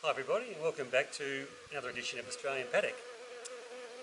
Hi everybody and welcome back to another edition of Australian Paddock.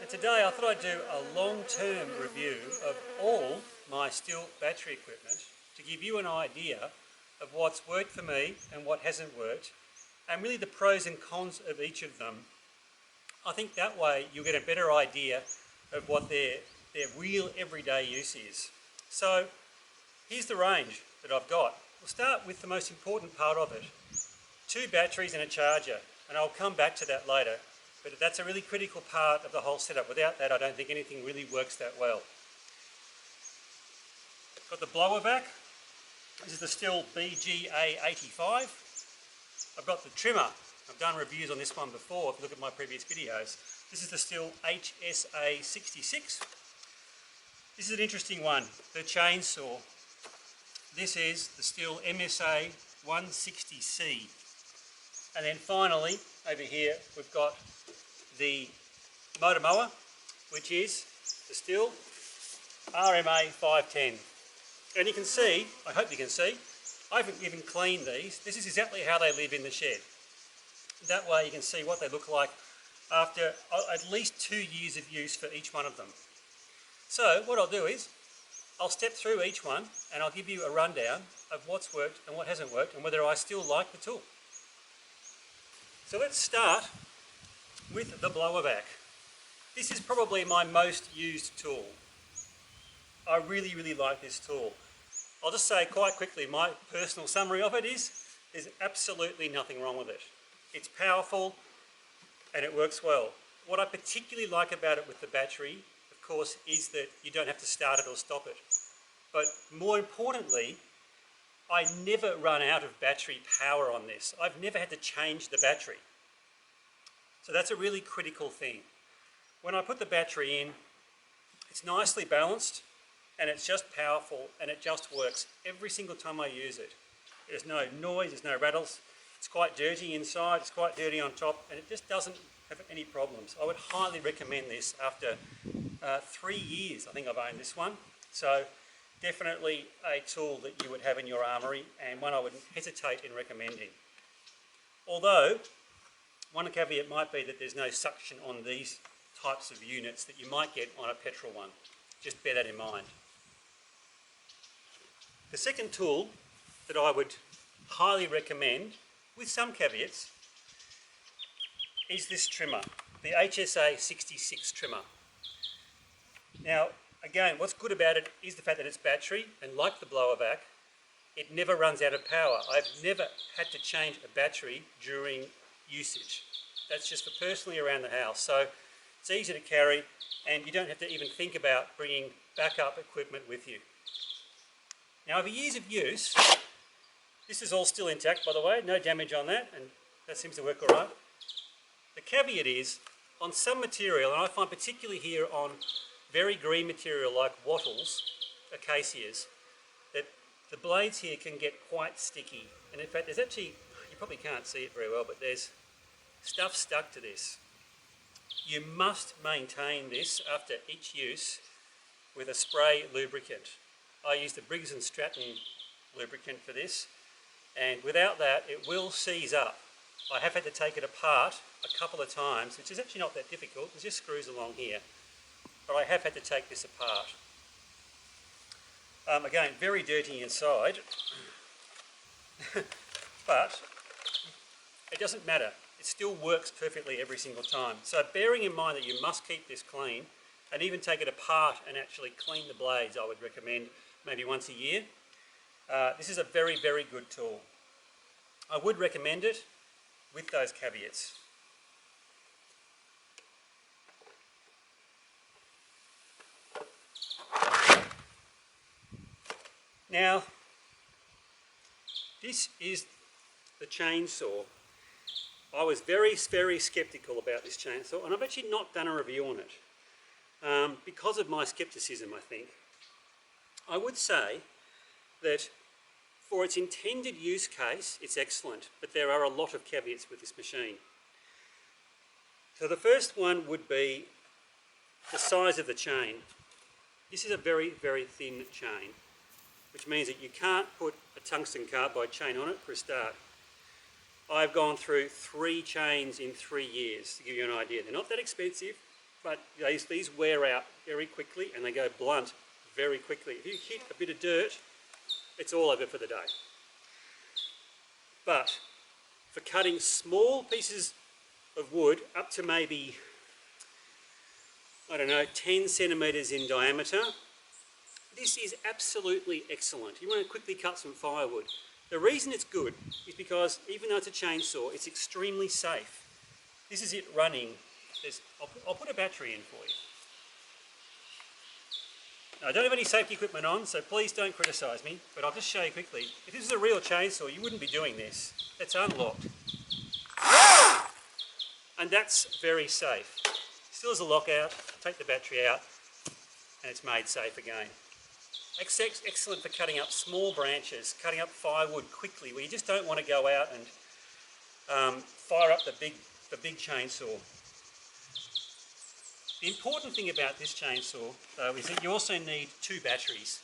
And today I thought I'd do a long-term review of all my Stihl battery equipment to give you an idea of what's worked for me and what hasn't worked, and really the pros and cons of each of them. I think that way you'll get a better idea of what their real everyday use is. So here's the range that I've got. We'll start with the most important part of it. 2 batteries and a charger, and I'll come back to that later, but that's a really critical part of the whole setup. Without that I don't think anything really works that well. Got the blower back. This is the Stihl BGA85. I've got the trimmer. I've done reviews on this one before if you look at my previous videos. This is the Stihl HSA66. This is an interesting one, the chainsaw. This is the Stihl MSA 160C. And then finally, over here, we've got the motor mower, which is the Stihl RMA 510. And you can see, I hope you can see, I haven't even cleaned these. This is exactly how they live in the shed. That way you can see what they look like after at least 2 years of use for each one of them. So what I'll do is, I'll step through each one and I'll give you a rundown of what's worked and what hasn't worked and whether I still like the tool. So let's start with the blower back. This is probably my most used tool. I really like this tool. I'll just say quite quickly, my personal summary of it is, there's absolutely nothing wrong with it. It's powerful and it works well. What I particularly like about it with the battery, of course, is that you don't have to start it or stop it. But more importantly, I never run out of battery power on this. I've never had to change the battery. So that's a really critical thing. When I put the battery in, it's nicely balanced and it's just powerful and it just works every single time I use it. There's no noise, there's no rattles. It's quite dirty inside, it's quite dirty on top, and it just doesn't have any problems. I would highly recommend this after 3 years. I think I've owned this one. So definitely a tool that you would have in your armoury and one I wouldn't hesitate in recommending. Although, one caveat might be that there's no suction on these types of units that you might get on a petrol one. Just bear that in mind. The second tool that I would highly recommend, with some caveats, is this trimmer, the HSA 66 trimmer. Now, again, what's good about it is the fact that it's battery, and like the blower back, it never runs out of power. I've never had to change a battery during usage. That's just for personally around the house. So it's easy to carry and you don't have to even think about bringing backup equipment with you. Now, over years of use, this is all still intact, by the way, no damage on that, and that seems to work all right. The caveat is, on some material, and I find particularly here on very green material like wattles, acacias, that the blades here can get quite sticky. And in fact, there's actually, you probably can't see it very well, but there's stuff stuck to this. You must maintain this after each use with a spray lubricant. I use the Briggs & Stratton lubricant for this, and without that it will seize up. I have had to take it apart a couple of times, which is actually not that difficult. There's just screws along here, but I have had to take this apart. Again, very dirty inside, but it doesn't matter. It still works perfectly every single time. So bearing in mind that you must keep this clean and even take it apart and actually clean the blades, I would recommend maybe once a year. This is a very good tool. I would recommend it with those caveats. Now, this is the chainsaw. I was very sceptical about this chainsaw, and I've actually not done a review on it because of my scepticism, I think. I would say that for its intended use case, it's excellent, but there are a lot of caveats with this machine. So the first one would be the size of the chain. This is a very thin chain, which means that you can't put a tungsten carbide chain on it for a start. I've gone through 3 chains in 3 years, to give you an idea. They're not that expensive, but these wear out very quickly and they go blunt very quickly. If you hit a bit of dirt, it's all over for the day. But for cutting small pieces of wood up to maybe, I don't know, 10 centimetres in diameter, this is absolutely excellent. You want to quickly cut some firewood. The reason it's good is because even though it's a chainsaw, it's extremely safe. This is it running. I'll put a battery in for you. Now, I don't have any safety equipment on, so please don't criticise me, but I'll just show you quickly. If this is a real chainsaw, you wouldn't be doing this. That's unlocked. And that's very safe. Still has a lockout, take the battery out, and it's made safe again. Excellent for cutting up small branches, cutting up firewood quickly, where you just don't want to go out and fire up the big chainsaw. The important thing about this chainsaw, though, is that you also need 2 batteries.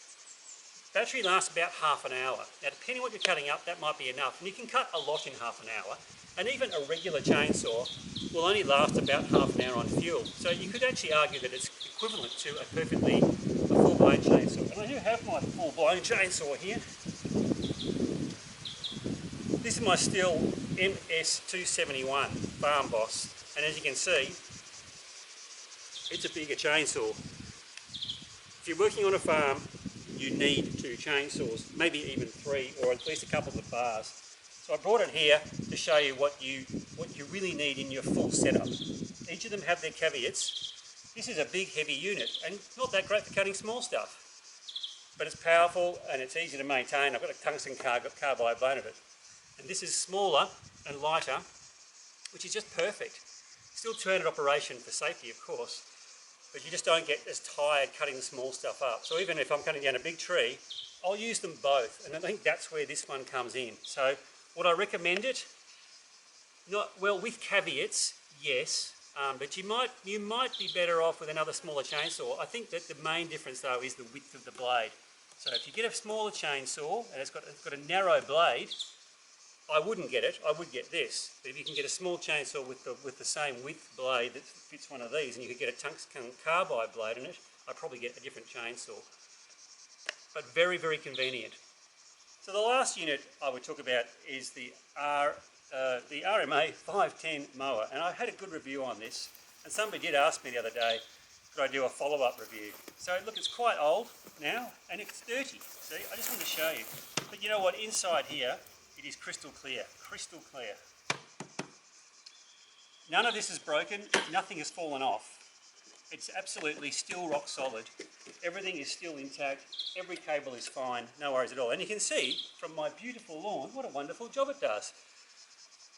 Battery lasts about half an hour. Now, depending on what you're cutting up, that might be enough. And you can cut a lot in half an hour. And even a regular chainsaw will only last about half an hour on fuel. So you could actually argue that it's equivalent to a full-blown chainsaw. And I do have my full-blown chainsaw here. This is my Stihl MS271 Farm Boss. And as you can see, it's a bigger chainsaw. If you're working on a farm, you need 2 chainsaws, maybe even 3, or at least a couple of bars. So I brought it here to show you what you really need in your full setup. Each of them have their caveats. This is a big, heavy unit, and not that great for cutting small stuff. But it's powerful and it's easy to maintain. I've got a tungsten carbide blade of it. And this is smaller and lighter, which is just perfect. Still 2-handed operation for safety, of course, but you just don't get as tired cutting the small stuff up. So even if I'm cutting down a big tree, I'll use them both, and I think that's where this one comes in. So would I recommend it? Not well, with caveats, yes, but you might be better off with another smaller chainsaw. I think that the main difference though is the width of the blade. So if you get a smaller chainsaw and it's got a narrow blade, I wouldn't get it. I would get this. But if you can get a small chainsaw with the same width blade that fits one of these, and you could get a tungsten carbide blade in it, I'd probably get a different chainsaw. But very, very convenient. So the last unit I would talk about is the RMA 510 mower, and I had a good review on this. And somebody did ask me the other day, could I do a follow-up review? So look, it's quite old now, and it's dirty. See, I just wanted to show you. But you know what? Inside here, it is crystal clear, crystal clear. None of this is broken, nothing has fallen off. It's absolutely still rock solid. Everything is still intact, every cable is fine, no worries at all. And you can see from my beautiful lawn what a wonderful job it does.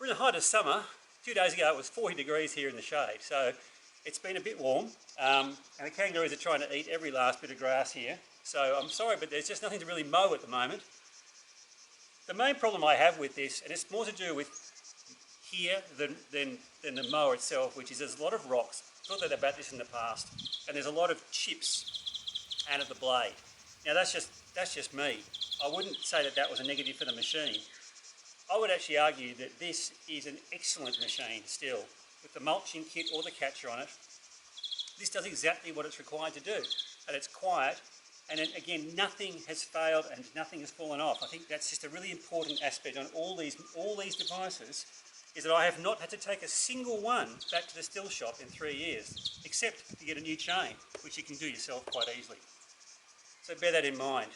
We're in the height of summer. 2 days ago it was 40 degrees here in the shade, so it's been a bit warm. And the kangaroos are trying to eat every last bit of grass here. So I'm sorry, but there's just nothing to really mow at the moment. The main problem I have with this, and it's more to do with here than the mower itself, which is there's a lot of rocks. I thought about this in the past, and there's a lot of chips out of the blade. Now that's just me. I wouldn't say that was a negative for the machine. I would actually argue that this is an excellent machine still, with the mulching kit or the catcher on it. This does exactly what it's required to do, and it's quiet. And then, again, nothing has failed and nothing has fallen off. I think that's just a really important aspect on all these devices, is that I have not had to take a single one back to the Stihl shop in 3 years, except to get a new chain, which you can do yourself quite easily. So bear that in mind.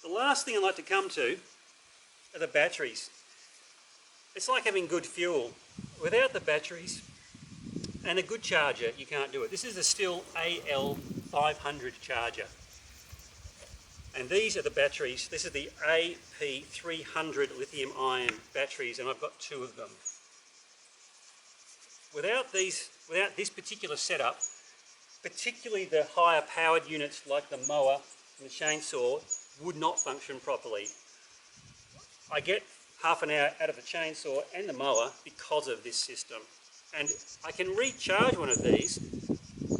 The last thing I'd like to come to are the batteries. It's like having good fuel. Without the batteries and a good charger, you can't do it. This is the Stihl AL500 charger. And these are the batteries. This is the AP300 lithium ion batteries, and I've got 2 of them. Without this particular setup, particularly the higher powered units like the mower and the chainsaw would not function properly. I get half an hour out of the chainsaw and the mower because of this system. And I can recharge one of these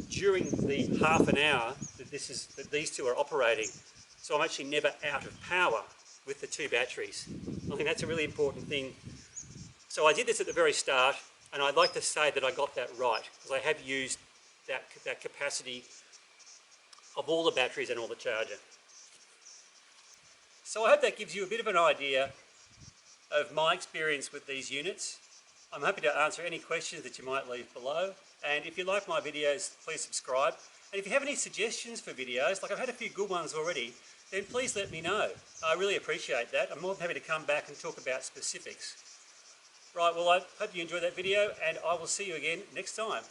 during the half an hour that these 2 are operating. So I'm actually never out of power with the 2 batteries. I think that's a really important thing. So I did this at the very start, and I'd like to say that I got that right, because I have used that capacity of all the batteries and all the charger. So I hope that gives you a bit of an idea of my experience with these units. I'm happy to answer any questions that you might leave below. And if you like my videos, please subscribe. And if you have any suggestions for videos, like I've had a few good ones already, then please let me know. I really appreciate that. I'm more than happy to come back and talk about specifics. Right, well, I hope you enjoyed that video, and I will see you again next time.